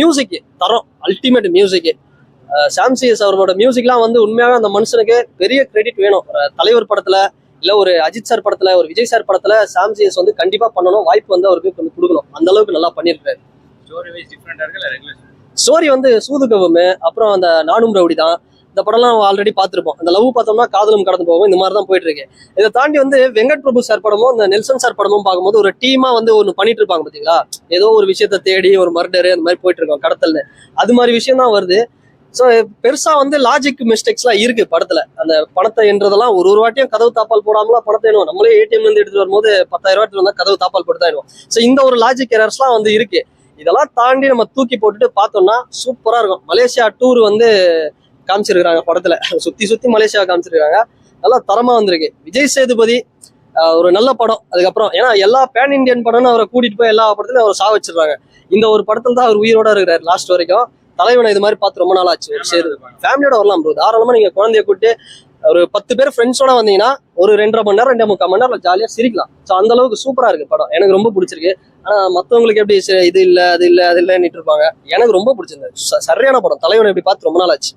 Music தரம் ultimate music. சாம்சிஎஸ் அவரோட மியூசிக்லாம் வந்து உண்மையாவே அந்த மனுஷனுக்கு பெரிய கிரெடிட் வேணும். ஒரு தலைவர் படத்துல இல்ல ஒரு அஜித் சார் படத்துல ஒரு விஜய் சார் படத்துல சாம்சிஎஸ் வந்து கண்டிப்பா பண்ணணும், வாய்ப்பு வந்து அவருக்கு கொஞ்சம் கொடுக்கணும். அந்த அளவுக்கு நல்லா பண்ணியிருக்காரு. ஸ்டோரி வந்து சூதுகவும், அப்புறம் அந்த நானும் ரவுடி தான். இந்த படம்லாம் ஆல்ரெடி பார்த்துருப்போம். அந்த லவ் பார்த்தோம்னா காதலும் கடந்து போகும், இந்த மாதிரி தான் போயிட்டு இருக்கு. இதை தாண்டி வந்து வெங்கட் பிரபு சார் படமும் இந்த நெல்சன் சார் படமும் பார்க்கும்போது ஒரு டீமா வந்து ஒன்று பண்ணிட்டு இருப்பாங்க பார்த்தீங்களா. ஏதோ ஒரு விஷயத்த தேடி ஒரு மர்டரு அந்த மாதிரி போயிட்டு இருக்கோம் கடத்தல்னு, அது மாதிரி விஷயம் தான் வருது. ஸோ பெருசா வந்து லாஜிக் மிஸ்டேக்ஸ்லாம் இருக்கு படத்துல. அந்த பணத்தை என்றதெல்லாம் ஒரு வாட்டியும் கதவு தாப்பால் போடாமலாம் பணத்தை எண்ணுவோம். நம்மளே ஏடிஎம்ல இருந்து எடுத்துட்டு வரும்போது 10,000 ரூபாய் வந்தா கதவு தாப்பால் போட்டு தான் எண்ணுவோம். ஸோ இந்த ஒரு லாஜிக் எரர்ஸ்லாம் வந்து இருக்கு. இதெல்லாம் தாண்டி நம்ம தூக்கி போட்டுட்டு பார்த்தோம்னா சூப்பரா இருக்கும். மலேசியா டூர் வந்து காமிச்சிருக்காங்க படத்துல, சுத்தி சுத்தி மலேசியா காமிச்சிருக்காங்க. நல்லா தரமா வந்திருக்கு. விஜய் சேதுபதி ஒரு நல்ல படம். அதுக்கப்புறம் ஏன்னா எல்லா பேன் இண்டியன் படம்னு அவரை கூட்டிட்டு போய் எல்லா படத்துலையும் அவரை சா வச்சிருக்காங்க. இந்த ஒரு படத்துல தான் அவர் உயிரோட இருக்கிறார் லாஸ்ட் வரைக்கும். தலைவனை இது மாதிரி பார்த்து ரொம்ப நாள் ஆச்சு. ஒரு சேது ஃபேமிலியோட வரலாம் ப்ரோ, தாராளமா நீங்க குழந்தைய கூப்பிட்டு ஒரு 10 பேர் ஃப்ரெண்ட்ஸோட வந்தீங்கன்னா ஒரு 2.5 மணி நேரம் 2.75 மணி நேரம் ஜாலியா சிரிக்கலாம். ஸோ அந்த அளவுக்கு சூப்பரா இருக்கு படம். எனக்கு ரொம்ப பிடிச்சிருக்கு. ஆனா மத்தவங்களுக்கு எப்படி இது இல்ல அது இல்ல அது இல்லன்னுட்டு இருப்பாங்க. எனக்கு ரொம்ப பிடிச்சிருந்தது. சரியான படம். தலைவனை எப்படி பார்த்து ரொம்ப நாள் ஆச்சு.